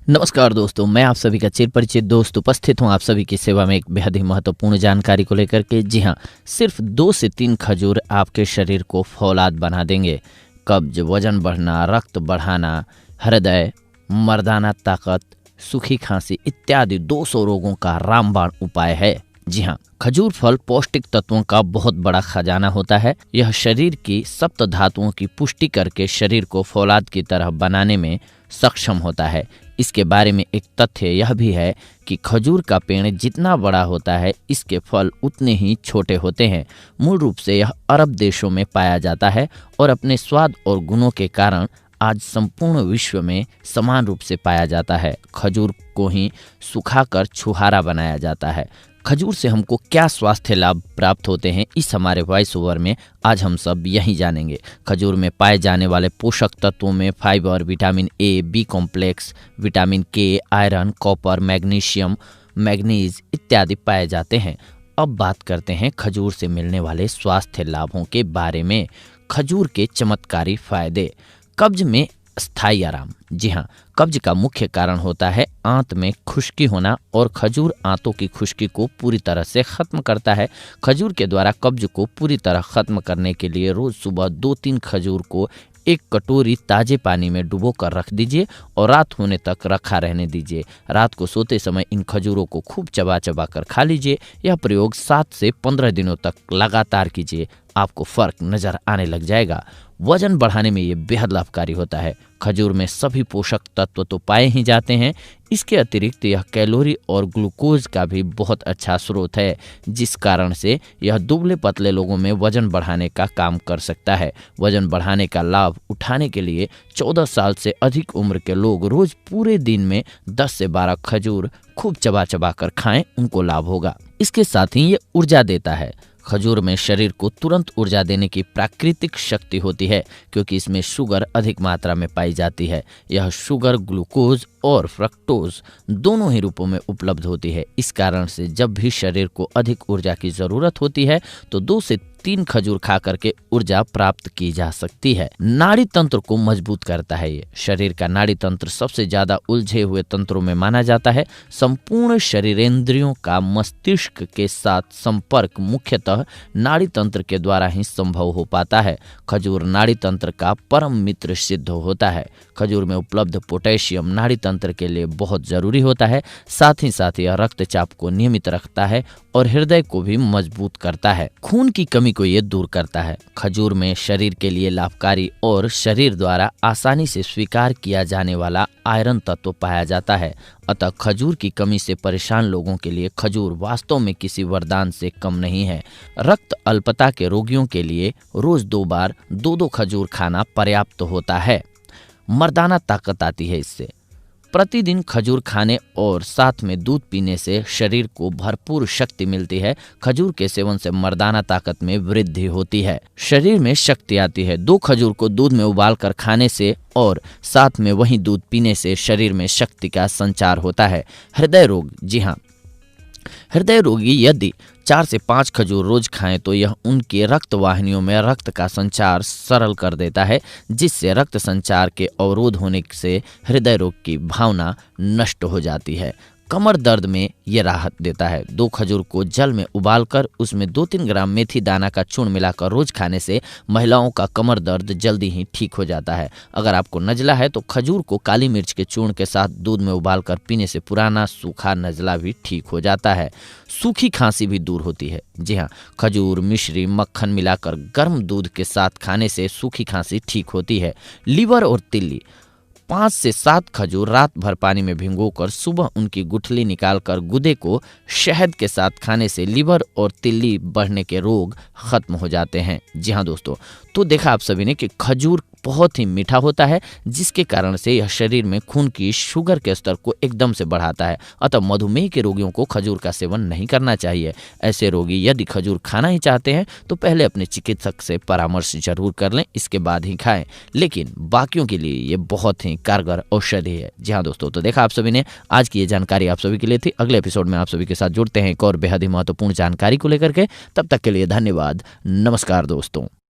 नमस्कार दोस्तों, मैं आप सभी का चिर परिचित दोस्त उपस्थित हूं आप सभी की सेवा में एक बेहद ही महत्वपूर्ण जानकारी को लेकर के। जी हां, सिर्फ 2 से 3 खजूर आपके शरीर को फौलाद बना देंगे। कब्ज, वजन बढ़ना, रक्त बढ़ाना, हृदय, मर्दाना ताकत, सूखी खांसी इत्यादि 200 रोगों का रामबाण उपाय है। जी हाँ, खजूर फल पौष्टिक तत्वों का बहुत बड़ा खजाना होता है। यह शरीर की सप्त धातुओं की पुष्टि करके शरीर को फौलाद की तरह बनाने में सक्षम होता है। इसके बारे में एक तथ्य यह भी है कि खजूर का पेड़ जितना बड़ा होता है, इसके फल उतने ही छोटे होते हैं। मूल रूप से यह अरब देशों में पाया जाता है और अपने स्वाद और गुणों के कारण आज संपूर्ण विश्व में समान रूप से पाया जाता है। खजूर को ही सुखाकर छुहारा बनाया जाता है। खजूर से हमको क्या स्वास्थ्य लाभ प्राप्त होते हैं, इस हमारे वॉइस ओवर में आज हम सब यही जानेंगे। खजूर में पाए जाने वाले पोषक तत्वों में fibre, vitamin A, B complex, vitamin K, iron, copper, magnesium, manganese इत्यादि पाए जाते हैं। अब बात करते हैं खजूर से मिलने वाले स्वास्थ्य लाभों के बारे में। खजूर के चमत्कारी फायदे। कब्ज में स्थायी आराम। जी हाँ, कब्ज का मुख्य कारण होता है आंत में खुश्की होना और खजूर आंतों की खुश्की को पूरी तरह से खत्म करता है। खजूर के द्वारा कब्ज को पूरी तरह खत्म करने के लिए रोज सुबह 2-3 खजूर को एक कटोरी ताजे पानी में डुबो कर रख दीजिए और रात होने तक रखा रहने दीजिए। रात को सोते समय इन खजूरों को खूब चबा चबा कर खा लीजिए। यह प्रयोग 7 से 15 दिनों तक लगातार कीजिए, आपको फर्क नजर आने लग जाएगा। वजन बढ़ाने में ये बेहद लाभकारी होता है। खजूर में सभी पोषक तत्व तो पाए ही जाते हैं, इसके अतिरिक्त यह कैलोरी और ग्लूकोज का भी बहुत अच्छा स्रोत है, जिस कारण से यह दुबले पतले लोगों में वजन बढ़ाने का काम कर सकता है। वजन बढ़ाने का लाभ उठाने के लिए 14 साल से अधिक उम्र के लोग रोज पूरे दिन में 10 से 12 खजूर खूब चबा चबा कर खाएं, उनको लाभ होगा। इसके साथ ही ये ऊर्जा देता है। खजूर में शरीर को तुरंत ऊर्जा देने की प्राकृतिक शक्ति होती है, क्योंकि इसमें शुगर अधिक मात्रा में पाई जाती है। यह शुगर ग्लूकोज और फ्रक्टोज दोनों ही रूपों में उपलब्ध होती है। इस कारण से जब भी शरीर को अधिक ऊर्जा की जरूरत होती है तो 2 से 3 खजूर खा करके ऊर्जा प्राप्त की जा सकती है। नाड़ी तंत्र को मजबूत करता है। ये शरीर का नाड़ी तंत्र सबसे ज्यादा उलझे हुए तंत्रों में माना जाता है। संपूर्ण शरीरेंद्रियों का मस्तिष्क के साथ संपर्क मुख्यतः नाड़ी तंत्र के द्वारा ही संभव हो पाता है। खजूर नाड़ी तंत्र का परम मित्र सिद्ध होता है। खजूर में उपलब्ध पोटेशियम नाड़ी तंत्र के लिए बहुत जरूरी होता है। साथ ही यह रक्तचाप को नियमित रखता है और हृदय को भी मजबूत करता है। खून की कमी को ये दूर करता है। खजूर में शरीर के लिए लाभकारी और शरीर द्वारा आसानी से स्वीकार किया जाने वाला आयरन तत्व पाया जाता है। अतः खजूर की कमी से परेशान लोगों के लिए खजूर वास्तव में किसी वरदान से कम नहीं है। रक्त अल्पता के रोगियों के लिए रोज 2 बार 2-2 खजूर खाना पर्याप्त होता है। मर्दाना ताकत आती है इससे। प्रतिदिन खजूर खाने और साथ में दूध पीने से शरीर को भरपूर शक्ति मिलती है। खजूर के सेवन से मर्दाना ताकत में वृद्धि होती है, शरीर में शक्ति आती है। 2 खजूर को दूध में उबाल कर खाने से और साथ में वही दूध पीने से शरीर में शक्ति का संचार होता है। हृदय रोग। जी हाँ, हृदय रोगी यदि 4 से 5 खजूर रोज खाएं तो यह उनके रक्त वाहिनियों में रक्त का संचार सरल कर देता है, जिससे रक्त संचार के अवरोध होने से हृदय रोग की भावना नष्ट हो जाती है। कमर दर्द में ये राहत देता है। 2 खजूर को जल में उबालकर उसमें 2-3 ग्राम मेथी दाना का चूर्ण मिलाकर रोज खाने से महिलाओं का कमर दर्द जल्दी ही ठीक हो जाता है। अगर आपको नजला है तो खजूर को काली मिर्च के चूर्ण के साथ दूध में उबालकर पीने से पुराना सूखा नजला भी ठीक हो जाता है। सूखी खांसी भी दूर होती है। जी हाँ, खजूर, मिश्री, मक्खन मिलाकर गर्म दूध के साथ खाने से सूखी खांसी ठीक होती है। लीवर और तिल्ली। 5 से 7 खजूर रात भर पानी में भिगोकर सुबह उनकी गुठली निकालकर गुदे को शहद के साथ खाने से लीवर और तिल्ली बढ़ने के रोग खत्म हो जाते हैं। जी हाँ दोस्तों, तो देखा आप सभी ने कि खजूर बहुत ही मीठा होता है, जिसके कारण से यह शरीर में खून की शुगर के स्तर को एकदम से बढ़ाता है। अतः मधुमेह के रोगियों को खजूर का सेवन नहीं करना चाहिए। ऐसे रोगी यदि खजूर खाना ही चाहते हैं तो पहले अपने चिकित्सक से परामर्श जरूर कर लें, इसके बाद ही खाएं। लेकिन बाकियों के लिए ये बहुत ही कारगर औषधि है। जी हाँ दोस्तों, तो देखा आप सभी ने, आज की ये जानकारी आप सभी के लिए थी। अगले एपिसोड में आप सभी के साथ जुड़ते हैं एक और बेहद ही महत्वपूर्ण जानकारी को लेकर के। तब तक के लिए धन्यवाद। नमस्कार दोस्तों।